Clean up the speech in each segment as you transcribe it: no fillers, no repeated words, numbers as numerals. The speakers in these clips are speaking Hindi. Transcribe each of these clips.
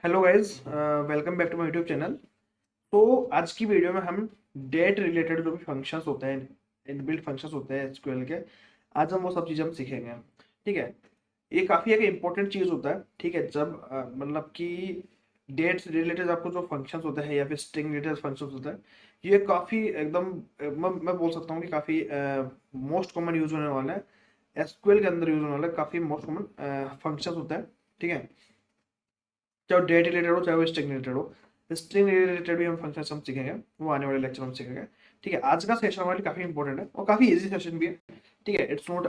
Hello guys, welcome back to my YouTube channel. तो आज की वीडियो में हम डेट रिलेटेड जो भी फंक्शंस होते हैं, इनबिल्ट फंक्शंस होते हैं एसक्यूएल के, आज हम वो सब चीज़ हम सीखेंगे। ठीक है। ये काफ़ी एक इम्पोर्टेंट चीज़ होता है। ठीक है। जब मतलब कि डेट से रिलेटेड आपको जो फंक्शंस होते हैं या फिर स्ट्रिंग रिलेटेड फंक्शंस होते हैं, ये काफ़ी एकदम मैं बोल सकता हूँ कि काफ़ी मोस्ट कॉमन यूज होने वाला है। एसक्यूएल के अंदर यूज होने वाला है, काफ़ी मोस्ट कॉमन फंक्शंस होता है। ठीक है। चाहे डेट रिलेटेड हो चाहे वो स्ट्रिंग रिलेटेड हो, स्ट्रिंग रिलेटेड भी हम फंक्शन हम सीखेंगे, वो आने वाले लेक्चर में हम सीखेंगे। ठीक है। आज का सेशन हमारे लिए काफ़ी इंपॉर्टेंट है और काफ़ी इजी सेशन भी है। ठीक है। इट्स नॉट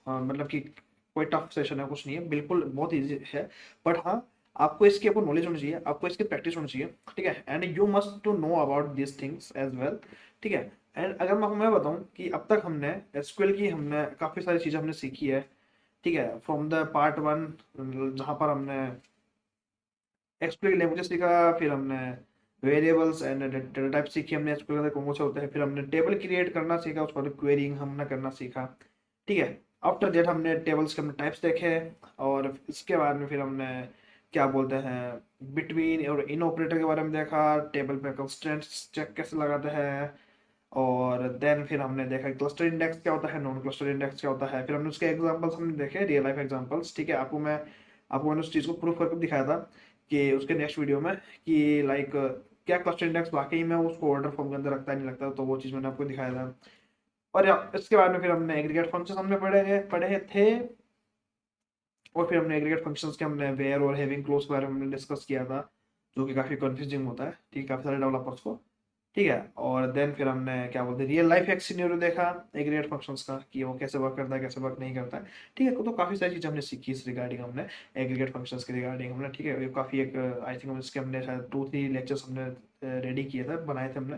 मतलब कि कोई टफ सेशन है, कुछ नहीं है, बिल्कुल बहुत इजी है। बट हाँ, आपको इसकी आपको नॉलेज होनी चाहिए, आपको इसकी प्रैक्टिस होनी चाहिए। ठीक है। And you must to know about this things as well. ठीक है। एंड अगर मैं बताऊं कि अब तक हमने एसक्यूएल की हमने काफ़ी सारी चीज़ें हमने सीखी है। ठीक है। फ्रॉम द पार्ट वन, जहाँ पर हमने एक्सक्लूसिव लैंग्वेज सीखा, फिर हमने वेरिएबल्स एंड डेटा टाइप सीखी, हमने एसक्यूएल के कौन से होते हैं, फिर हमने टेबल क्रिएट करना सीखा, उसके बाद क्वेरिंग हमने करना सीखा। ठीक है। आफ्टर दैट हमने टेबल्स के हमने टाइप्स देखे, और इसके बाद में फिर हमने क्या बोलते हैं बिटवीन और इन ऑपरेटर के बारे में देखा, टेबल पे कंस्ट्रेंट्स चेक कैसे लगाते हैं, और देन फिर हमने देखा क्लस्टर इंडेक्स क्या होता है, नॉन क्लस्टर इंडेक्स क्या होता है, फिर हमने उसके एग्जांपल्स हमने देखे, रियल लाइफ एग्जांपल्स। ठीक है। मैंने उस चीज़ को प्रूफ करके दिखाया था कि उसके नेक्स्ट वीडियो में कि लाइक क्या क्लस्टर इंडेक्स वाकई में उसको ऑर्डर फॉर्म के अंदर रखता है नहीं लगता, तो वो चीज़ मैंने आपको दिखाया था। और इसके बाद में फिर हमने एग्रीगेट फंक्शन हमने पढ़े थे, और फिर हमने एग्रीगेट फंक्शंस के हमने वेयर और हैविंग क्लोज के बारे में हमने डिस्कस किया था, जो कि काफ़ी कंफ्यूजिंग होता है। ठीक है, काफ़ी सारे डेवलपर्स को। ठीक है। और देन फिर हमने क्या बोलते हैं रियल लाइफ एक सिनेरियो देखा एग्रीगेट फंक्शंस का, कि वो कैसे वर्क करता है, कैसे वर्क नहीं करता है। ठीक है। तो काफ़ी सारी चीज़ें हमने सीखी इस रिगार्डिंग, हमने एग्रीगेट फंक्शंस के रिगार्डिंग हमने। ठीक है। ये काफ़ी एक आई थिंक इसके हमने शायद 2-3 लेक्चर्स हमने रेडी किए थे, बनाए थे हमने।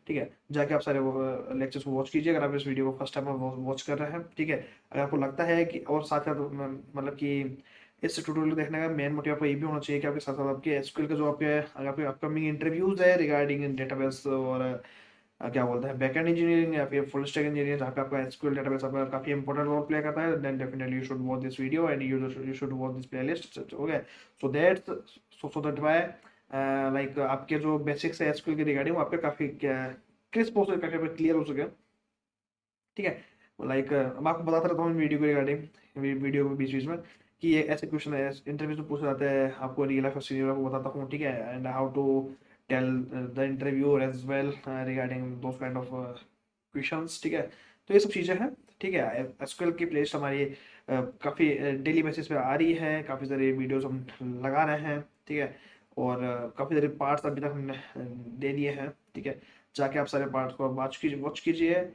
ठीक है। जाके आप सारे वो लेक्चर्स को वॉच कीजिए, अगर आप इस वीडियो को फर्स्ट टाइम वॉच कर रहे हैं। ठीक है। अगर आपको लगता है कि और साथ साथ मतलब कि इस ट्यूटोरियल को देखने का मेन मोटिव आपको ये भी होना चाहिए कि आपके साथ साथ आपके एसक्यूएल का जो आपके अगर आपके अपकमिंग इंटरव्यूज है रिगार्डिंग डेटाबेस और क्या बोलते हैं बैकएंड इंजीनियरिंग या फिर फुल स्टैक इंजीनियरिंग, जहाँ पे आपका एसक्यूएल डेटाबेस आपका काफी इंपॉर्टेंट रोल प्ले करता है, then definitely you should watch this video and you should watch this playlist. Okay. So that that why like आपके जो बेसिक्स है एसक्यूएल के रिगार्डिंग वो आपके काफी क्रिस्प हो सके, काफी क्लियर हो सके। ठीक है। लाइक मैं आपको बताता रहता हूँ वीडियो के रिगार्डिंग, वीडियो के बीच बीच में, कि ये ऐसे क्वेश्चन है इंटरव्यू में पूछे जाते हैं, आपको रियल लाइफ सिनेरियो को बताता हूँ। ठीक है। And how to tell the interview as well regarding those kind of questions. ठीक है। तो ये सब चीज़ें हैं। ठीक है। एसक्यूएल की प्लेलिस्ट हमारी काफ़ी डेली बेसिस पे आ रही है, काफ़ी सारे वीडियोस हम लगा रहे हैं। ठीक है। और काफ़ी सारे पार्ट्स अभी तक हमने दे दिए हैं। ठीक है। जाके आप सारे पार्ट्स को वॉच कीजिए।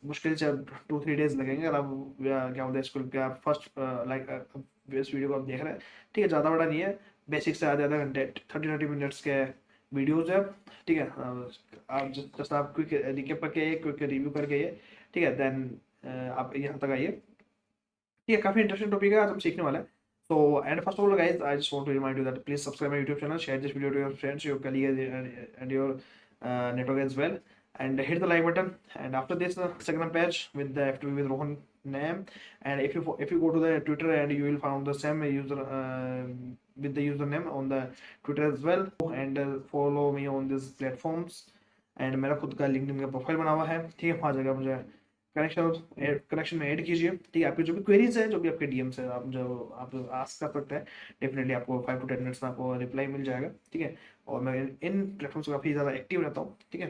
मुश्किल से 2-3 डेज लगेंगे, अगर आप क्या बोलते हैं स्कूल के आप फर्स्ट लाइक इस वीडियो को आप देख रहे हैं। ठीक है। ज़्यादा बड़ा नहीं है, बेसिक से आधे आधे घंटे 30-30 मिनट्स के वीडियोज है। ठीक है। आप जस्ट आप क्विक रिकेप करके क्विक रिव्यू करके ये। ठीक है। देन आप यहाँ तक आइए। ठीक है। काफ़ी इंटरेस्टिंग टॉपिक है, आज हम सीखने वाले हैं। So, and first of all, guys, I just want to remind you that please subscribe my YouTube channel, share this video to your friends, your colleagues, and your network as well, and hit the like button. And after this, Instagram page with the FTV with Rohan name, and if you go to the Twitter and you will find the same user with the username on the Twitter as well, and follow me on these platforms. And मेरा खुद का LinkedIn का प्रोफाइल बना हुआ है। ठीक है। वहाँ जगह मुझे कनेक्शन में ऐड कीजिए। ठीक है। आपकी जो भी क्वेरीज है, जो भी आपके डीएम्स है, आप जो आप आस्क कर सकते हैं, डेफिनेटली आपको 5 to 10 मिनट्स में आपको रिप्लाई मिल जाएगा। ठीक है। और मैं इन प्लेटफॉर्म्स काफ़ी ज़्यादा एक्टिव रहता हूँ। ठीक है।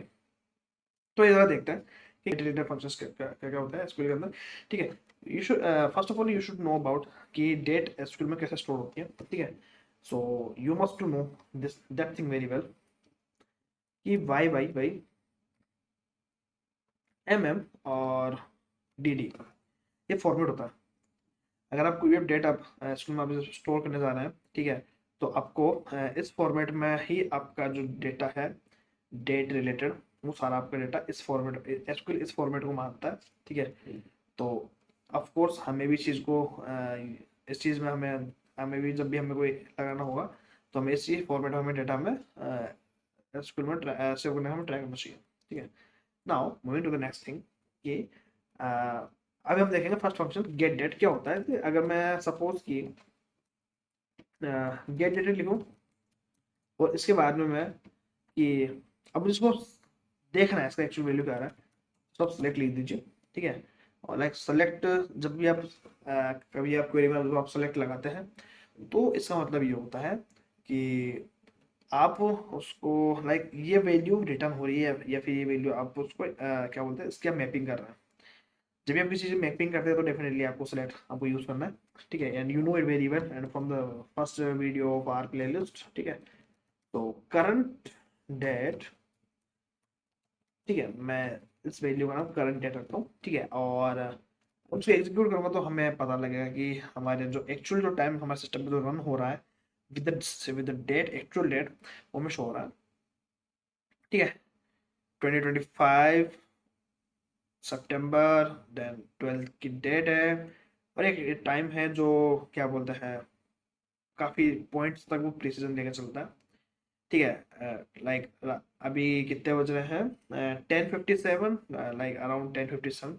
तो ये ज़्यादा देखते हैं कि डिलीटर फंक्शंस क्या होता है एसक्यूएल के अंदर। ठीक है। You should first of all you should know about कि डेट एसक्यूएल में कैसे स्टोर होती है। ठीक है। So you must to know this that thing very well, कि वाई वाई वाई एम और डी ये फॉर्मेट होता है। अगर आप कोई भी अपडेट आप स्कूल में आप स्टोर करने जा रहे हैं। ठीक है। तो आपको इस फॉर्मेट में ही आपका जो डेटा है डेट रिलेटेड, वो सारा आपका डेटा इस फॉर्मेट एसक्यूएल इस फॉर्मेट को मानता है। ठीक है। तो ऑफ कोर्स हमें भी इस चीज़ को इस चीज़ में हमें भी जब भी हमें कोई लगाना होगा, तो हमें इसी फॉर्मेट में हमें डेटा में एसक्यूएल में सेव करने का हमें ट्राई करना चाहिए। ठीक है। Now moving to the next thing, कि अभी हम देखेंगे फर्स्ट फंक्शन गेट डेट क्या होता है। कि अगर मैं सपोज कि गेट डेट लिखूं, और इसके बाद में मैं कि अब मुझे इसको देखना है इसका एक्चुअल वैल्यू क्या आ रहा है, तो आप सेलेक्ट लिख दीजिए। ठीक है, और लाइक सेलेक्ट जब भी आप कभी आप क्वेरी में जब आप सेलेक्ट लगाते हैं तो इसका मतलब ये होता है कि आप उसको लाइक ये वैल्यू रिटर्न हो रही है या फिर ये वैल्यू आप उसको क्या बोलते हैं इसकी आप मैपिंग कर रहे हैं। जब भी आप किसी चीज़ मैपिंग करते हैं तो डेफिनेटली आपको सेलेक्ट आपको यूज़ करना है। ठीक है, and you know it very well and from the first video of our playlist. ठीक है, तो करंट डेट, ठीक है, मैं इस वैल्यू का नाम करंट डेट रखता हूँ। ठीक है, और उसको एग्जीक्यूट करूंगा तो हमें पता लगेगा कि हमारे जो एक्चुअल जो टाइम हमारे सिस्टम पे जो रन हो रहा है with the date actual date वो हमें शो हो रहा है। ठीक है, 2025 सितंबर देन 12 की डेट है, और एक टाइम है जो क्या बोलते हैं काफ़ी पॉइंट्स तक वो प्रिसीजन लेकर चलता है। ठीक है, लाइक अभी कितने बज रहे हैं 10:57, लाइक अराउंड 10:57।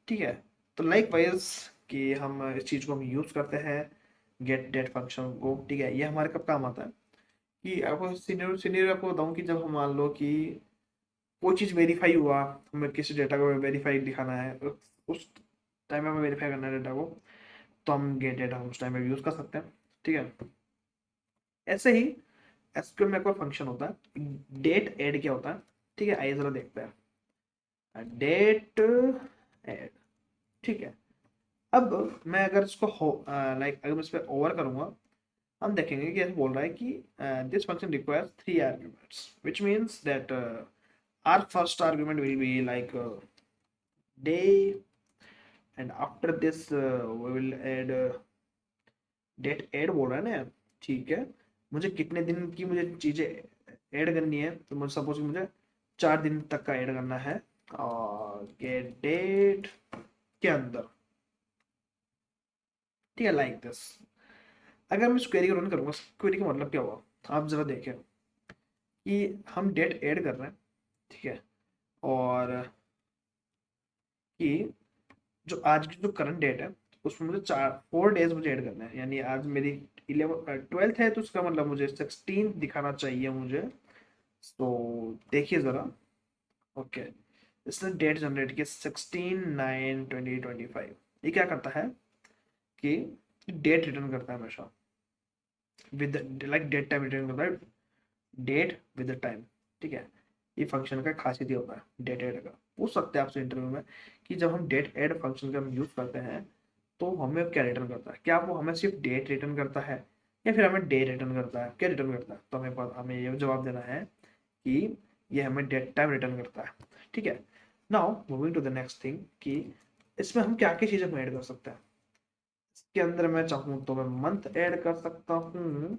ठीक है, तो लाइक वाइज कि हम इस चीज़ को हम यूज़ करते हैं गेट डेट फंक्शन को। ठीक है, ये हमारे कब काम आता है कि आपको सीनियर सीनियर आपको बताऊं कि जब हम मान लो कि कोई चीज़ वेरीफाई हुआ, हमें किसी डेटा को वेरीफाई दिखाना है, उस टाइम में हमें वेरीफाई करना है डेटा को, तो हम गेट डेटा उस टाइम में यूज़ कर सकते हैं। ठीक है, ऐसे ही एसक्यूएल में एक और फंक्शन होता है डेट ऐड। क्या होता है, ठीक है, आइए जरा देखते हैं डेट ऐड। ठीक है, अब मैं अगर इसको लाइक अगर मैं इस पर ओवर करूंगा, हम देखेंगे कि ऐसे बोल रहा है कि this function requires 3 arguments which means that our first argument will be like day, and after this we will add date add बोल रहा है ना। ठीक है, मुझे कितने दिन की मुझे चीजें ऐड करनी है, तो मुझे सपोज मुझे 4 दिन तक का ऐड करना है और गेट डेट के अंदर। ठीक है, लाइक दिस। अगर मैं इस क्वेरी को रन करूंगा, क्वेरी का मतलब क्या हुआ आप जरा देखें कि हम डेट ऐड कर रहे हैं। ठीक है, और कि जो आज की जो करंट डेट है उसमें मुझे 4 डेज मुझे ऐड करना है, यानी आज मेरी 12th है तो उसका मतलब मुझे 16 दिखाना चाहिए मुझे। तो देखिए ज़रा। ओके, इसने डेट जनरेट की 16/9/2025। ये क्या करता है कि डेट रिटर्न करता है हमेशा with like date time return करता है, डेट विद द टाइम। ठीक है, ये फंक्शन का खासियत ये होता है डेट ऐड का। पूछ सकते हैं आपसे इंटरव्यू में कि जब हम डेट ऐड फंक्शन का हम यूज़ करते हैं तो हमें क्या रिटर्न करता है, क्या वो हमें सिर्फ डेट रिटर्न करता है या फिर हमें डे रिटर्न करता है, क्या रिटर्न करता है। तो हमें ये जवाब देना है कि ये हमें डेट टाइम रिटर्न करता है। ठीक है, now moving to the next thing कि इसमें हम क्या क्या चीज़ें ऐड कर सकते हैं। इसके अंदर मैं चाहूँ तो मैं मंथ ऐड कर सकता हूँ।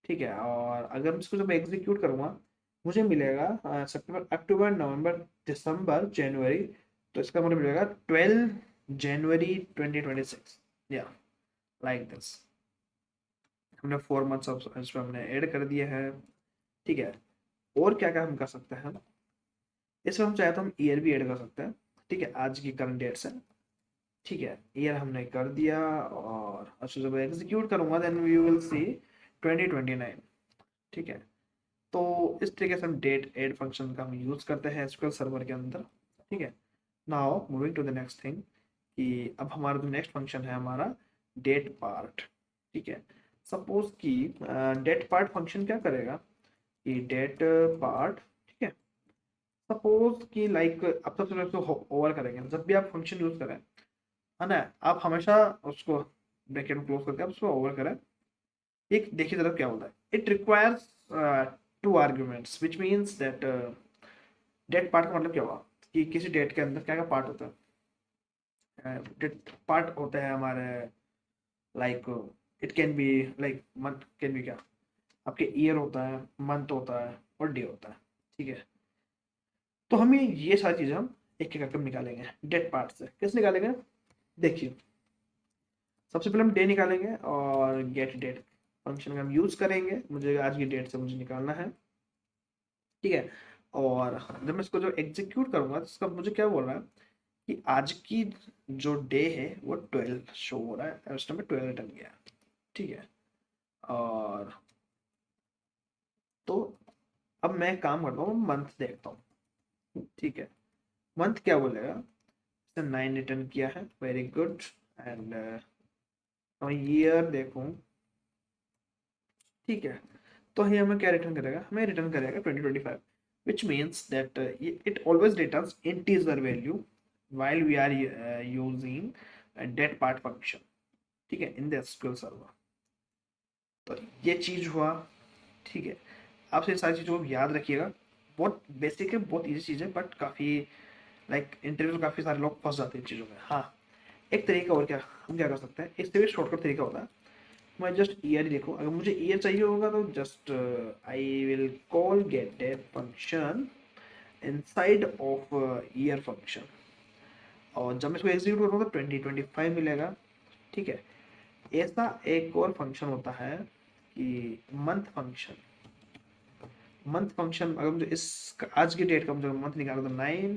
ठीक है, और अगर मैं इसको जब एग्जीक्यूट करूंगा मुझे मिलेगा सितंबर अक्टूबर नवंबर दिसंबर जनवरी, तो इसका मुझे मिलेगा 12 जनवरी 2026। या लाइक दिस, हमने 4 मंथ्स ऑफ इसमें हमने ऐड कर दिए हैं। ठीक है, और क्या क्या हम कर सकते हैं, इसमें हम चाहे तो हम ईयर भी ऐड कर सकते हैं। ठीक है, आज की करंट डेट से। ठीक है, ईयर हमने कर दिया, और अच्छा जब एग्जीक्यूट करूंगा देन वी विल सी 2029। ठीक है, तो इस तरीके से हम डेट ऐड फंक्शन का हम यूज़ करते हैं एसक्यूएल सर्वर के अंदर। ठीक है, now moving to the next thing कि अब हमारा जो नेक्स्ट फंक्शन है हमारा डेट पार्ट। ठीक है, सपोज कि डेट पार्ट फंक्शन क्या करेगा कि डेट पार्ट, ठीक है, सपोज कि लाइक अब सबसे पहले उसको ओवर करेंगे जब भी आप फंक्शन यूज करें, है ना, आप हमेशा उसको ब्रैकेट में क्लोज करके आप उसको ओवर करें। एक देखिए जरा क्या होता है, it requires 2 arguments which means that date part का मतलब क्या हुआ कि किसी डेट के अंदर क्या क्या पार्ट होता है। डेट पार्ट होते हैं हमारे like it can be like month can be क्या आपके ईयर होता है, मंथ होता है और डे होता है। ठीक है, तो हमें ये सारी चीज़ें हम एक एक करके निकालेंगे डेट पार्ट से। कैसे निकालेंगे, देखिए सबसे पहले हम डे निकालेंगे और गेट डेट फंक्शन का हम यूज़ करेंगे, मुझे आज की डेट से मुझे निकालना है। ठीक है, और जब मैं इसको जो एग्जीक्यूट करूंगा तो इसका मुझे क्या बोल रहा है कि आज की जो डे है वो 12 शो हो रहा है, उस टाइम पे 12 रिटर्न किया। ठीक है, और तो अब मैं एक काम करता हूँ, मंथ देखता हूँ। ठीक है, मंथ क्या बोलेगा, इसने 9 रिटर्न किया है, वेरी गुड। एंड ईयर देखूँ, ठीक है, तो ये हमें क्या रिटर्न करेगा, हमें रिटर्न करेगा 2025, which means that it always returns integer value while we are using a that part function, ठीक है, इन द एसक्यूएल सर्वर। तो ये चीज हुआ, ठीक है। आप ये सारी चीज़ों को याद रखिएगा, बहुत बेसिक है, बहुत इजी चीज़ है, बट काफ़ी लाइक इंटरव्यू काफ़ी सारे लोग फंस जाते हैं इन चीज़ों में। हाँ, एक तरीका और क्या, हम क्या कर सकते हैं, इससे भी शॉर्टकट तरीका होता है, मैं जस्ट ईयर ही देखूँ, अगर मुझे ईयर चाहिए होगा तो just I will call get that function inside of year function, और जब मैं इसको एग्जीक्यूट करूँगा तो 2025 मिलेगा, ठीक है। ऐसा एक और फंक्शन होता है कि मंथ फंक्शन। मंथ फंक्शन अगर मुझे इस आज की डेट का मुझे मंथ निकाला तो 9,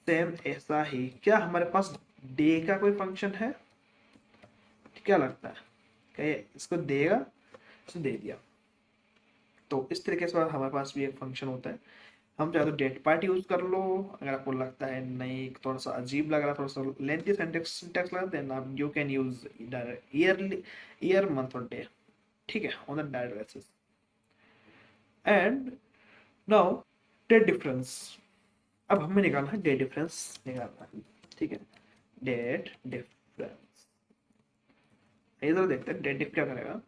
सेम ऐसा ही क्या हमारे पास डे का कोई फंक्शन है, क्या लगता है, क्या ये इसको देगा, इसको दे दिया। तो इस तरीके से हमारे पास भी एक फंक्शन होता है, हम चाहे तो डेट पार्ट यूज कर लो, अगर आपको लगता है नहीं थोड़ा सा अजीब लग रहा, थोड़ा सा लेंथी सिंटैक्स लगा, देन आप you can use yearly, year month और डे, ठीक है, on the direct basis. And now date difference, अब हमें निकालना है डेट डिफरेंस निकालना है, ठीक है। डेट डिफरेंस, इधर देखते हैं डेट डिफ क्या करेगा,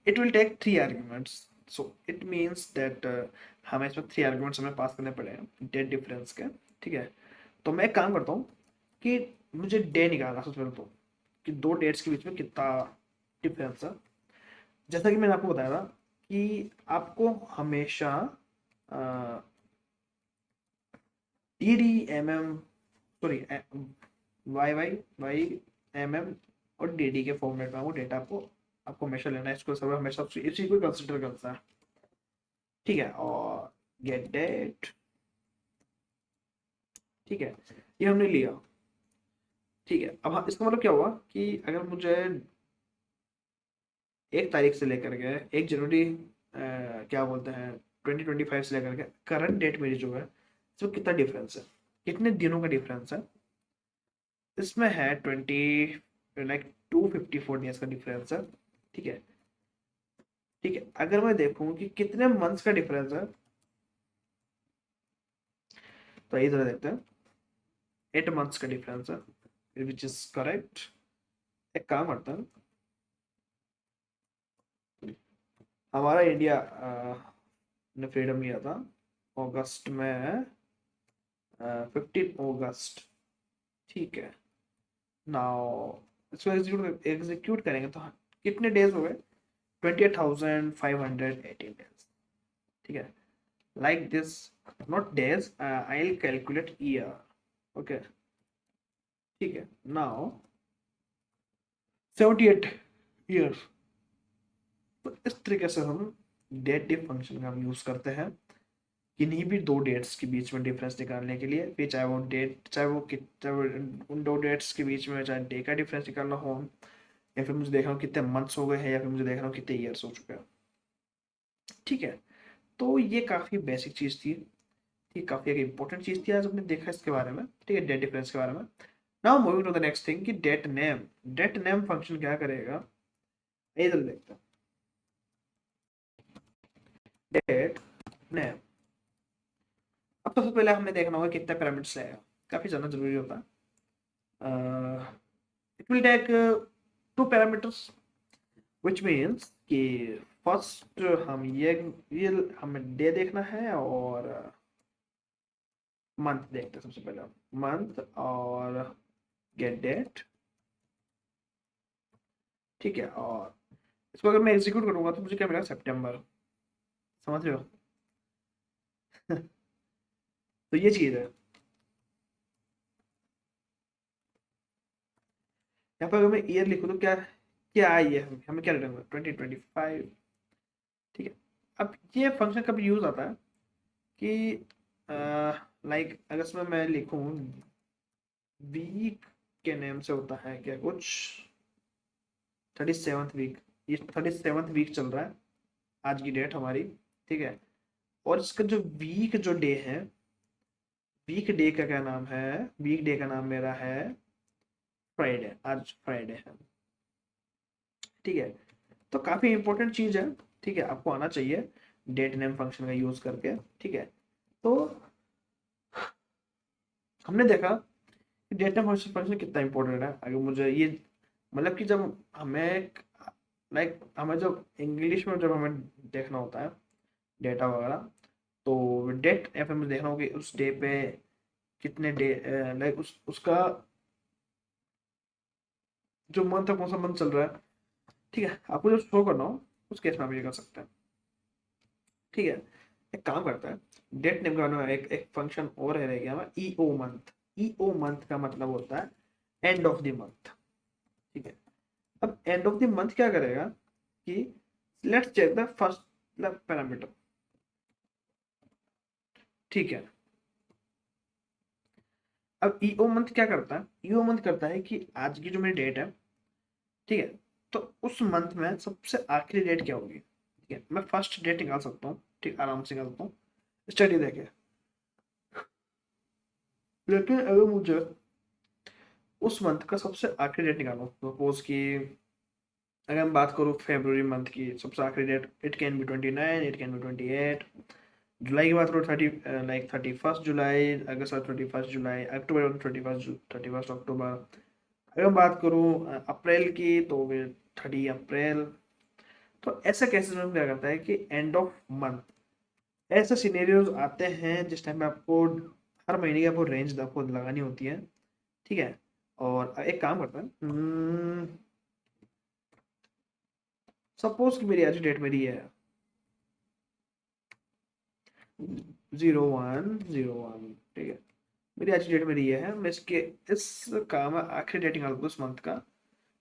it will take 3 arguments, so it means that हमें इसमें 3 आर्ग्यूमेंट्स हमें पास करने पड़ेंगे डेट डिफरेंस के, ठीक है। तो मैं एक काम करता हूँ कि मुझे डे निकालना सबसे पहले, तो कि दो डेट्स के बीच में कितना डिफरेंस है। जैसा कि मैंने आपको बताया था कि आपको हमेशा T D M M, sorry Y Y Y M M और डी डी के फॉर्मेट में वो डेटा आपको आपको हमेशा लेना है, इसको सर्वर हमेशा इसी को कंसिडर करता है, ठीक है। और गेट डेट, ठीक है, ये हमने लिया, ठीक है। अब इसका मतलब क्या हुआ कि अगर मुझे 1 तारीख से लेकर के 1 जनवरी क्या बोलते हैं 2025 से लेकर के करंट डेट मेरी जो है, इसमें कितना डिफरेंस है, कितने दिनों का डिफरेंस है, इसमें है 254 डेज का डिफरेंस है, ठीक है। ठीक है, अगर मैं देखूं कि कितने मंथ्स का डिफरेंस है, तो इधर देखते हैं 8 मंथ्स का डिफरेंस है, विच इज करेक्ट। एक काम करता है, हमारा इंडिया ने फ्रीडम लिया था अगस्त में, 15 अगस्त, ठीक है। नाउ इसको एग्जीक्यूट करेंगे तो कितने डेज हो गए, 28,518 डेज, ठीक है। Like this, not days, I will calculate year, okay, ठीक है। नाउ 78 ईयर्स, तो इस तरीके से हम डेट डिफ फंक्शन का हम यूज करते हैं किन्हीं भी दो डेट्स के बीच में डिफरेंस निकालने के लिए, फिर चाहे वो डेट, चाहे वो उन दो डेट्स के बीच में चाहे डे का डिफरेंस निकालना हो, या फिर मुझे देख रहा हूँ कितने मंथ्स हो गए हैं, या फिर मुझे देख रहा हूँ कितने ईयर्स हो चुके हैं, ठीक है। तो ये काफ़ी बेसिक चीज़ थी, ठीक, काफ़ी एक इंपॉर्टेंट चीज़ थी, आज हमने देखा इसके बारे में, ठीक है, डेट डिफरेंस के बारे में। Now moving to the next thing कि date name, date name function क्या करेगा, इधर देखते हैं। डेट नेम, अब सबसे पहले हमें देखना होगा कितने पैरामीटर्स लेगा, काफ़ी ज़्यादा जरूरी होता है। It will take 2 parameters, which means कि फर्स्ट हम ये हमें डे देखना है और मंथ देखते हैं, सबसे पहले मंथ और गेट डेट, ठीक है। और इसको अगर मैं एग्जीक्यूट करूंगा तो मुझे क्या मिलेगा, सितंबर, समझ रहे हो। तो ये चीज़ है, यहाँ पर अगर मैं ईयर लिखूँ तो क्या क्या आई है, हमें क्या रिटर्न होगा, 2025, ठीक है। अब ये फंक्शन कब यूज आता है कि लाइक अगर इसमें मैं लिखूँ वीक के नेम से होता है क्या कुछ, 37th वीक, ये 37th वीक चल रहा है, आज की डेट हमारी, ठीक है। और इसका जो वीक जो डे है, वीक डे का क्या नाम है, वीक डे का नाम मेरा है फ्राइडे, आज फ्राइडे है, ठीक है। तो काफी इंपॉर्टेंट चीज है, ठीक है, आपको आना चाहिए डेट नेम फंक्शन का यूज करके, ठीक है। तो हमने देखा कि डेट नेम फंक्शन फंक्शन कितना इंपॉर्टेंट है। अगर मुझे ये मतलब कि जब हमें लाइक हमें जब इंग्लिश में जब हमें देखना होता है डेटा वगैरह, तो डेट या फिर मुझे देखना होगा कि उस डे पे कितने डे, लाइक उसका जो मंथ है कौन सा मंथ चल रहा है, ठीक है, आपको जो शो करना हो उस केस में आप ये कर सकते हैं, ठीक है। एक काम करता है, डेट नेम का ना एक एक फंक्शन और है, रह गया हमारा ईओ मंथ। ईओ मंथ का मतलब होता है एंड ऑफ द मंथ, ठीक है। अब एंड ऑफ द मंथ क्या करेगा कि let's check the first parameter, ठीक है। अब ईओ मंथ क्या करता है, ईओ मंथ करता है कि आज की जो मेरी डेट है, ठीक है, तो उस मंथ में सबसे आखिरी डेट क्या होगी, ठीक है। मैं फर्स्ट डेट निकाल सकता हूँ, ठीक, आराम से निकाल सकता हूँ स्टडी देके। लेकिन अगर मुझे उस मंथ का सबसे आखिरी डेट निकालो, सपोज कि अगर मैं बात करूँ फरवरी मंथ की सबसे आखिरी date, it can be 29, it can be 28। जुलाई की बात करो 30, लाइक 31 जुलाई, अगस्त 31 जुलाई, अक्टूबर 31 अक्टूबर। अगर मैं बात करूँ अप्रैल की, तो फिर 30 अप्रैल। तो ऐसे केसेस में क्या करता है कि एंड ऑफ मंथ, ऐसे सिनेरियोज आते हैं जिस टाइम पे आपको हर महीने की आपको रेंज आपको लगानी होती है, ठीक है। और एक काम करता है, सपोज कि मेरी आज डेट मेरी है 01/01, ठीक है। मेरी आज डेट मेरी ये है, मैं इसके इस का मैं आखिरी डेट निकाल दूँ इस मंथ का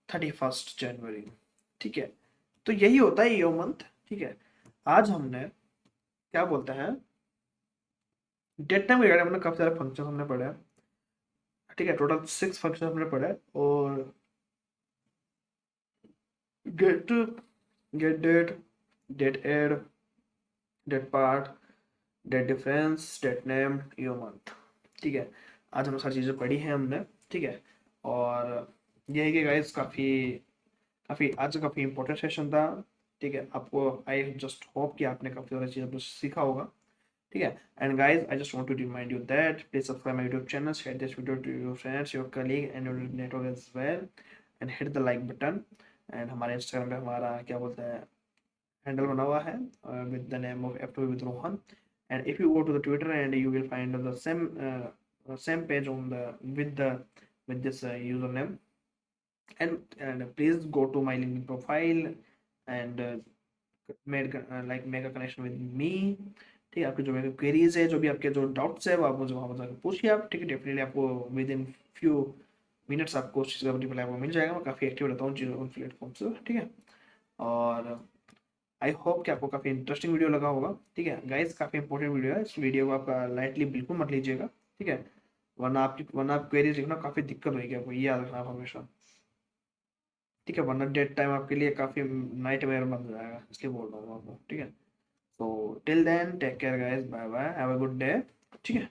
31 जनवरी, ठीक है। तो यही होता है यो मंथ, ठीक है। आज हमने क्या बोलते हैं डेट टाइम रिगार्डिंग हमने काफी सारे फंक्शन हमने पढ़े हैं, ठीक है। टोटल 6 फंक्शन हमने पढ़े हैं। और get get date, date add, date part, date difference, date name, यो मंथ, ठीक है। आज हमने सारी चीज़ें पढ़ी हैं हमने, ठीक है। और ये है कि गाइस काफ़ी काफ़ी आज काफ़ी इंपॉर्टेंट सेशन था, ठीक है। आपको आई जस्ट होप कि आपने काफ़ी सारी चीज़ें सीखा होगा, ठीक है। And guys I just want to remind you that please subscribe my YouTube channel, share this video to your friends, your colleague and your network as well, and hit the like button. And हमारे इंस्टाग्राम पे हमारा क्या बोलते हैं हैंडल बना हुआ है with the name of F2 with Rohan. And if you go to the Twitter, and you will find the same page on the with this username. And please go to my LinkedIn profile and make a connection with me, ठीक है। आपके जो मेरे क्वेरीज है, जो भी आपके जो डाउट्स है, वो आप मुझे वहाँ पर जाकर पूछिए आप, ठीक है। डेफिनेटली आपको विद इन फ्यू मिनट्स आपको उस चीज़ का रिप्लाई आपको मिल जाएगा। मैं काफ़ी एक्टिव रहता हूँ उन प्लेटफॉर्म से, ठीक है। और आई होप कि आपको काफ़ी इंटरेस्टिंग वीडियो लगा होगा, ठीक है गाइस। काफ़ी इंपॉर्टेंट वीडियो है, इस वीडियो को आप लाइटली बिल्कुल मत लीजिएगा, ठीक है। वरना आप क्वेरीज लिखना काफ़ी दिक्कत होगी आपको, ये याद रखना आप हमेशा, ठीक है। वरना डेट टाइम आपके लिए काफ़ी नाइट मेयर बन जाएगा, इसलिए बोल रहा हूँ आपको, ठीक है। तो till then take care guys, bye bye, have a good day, ठीक है।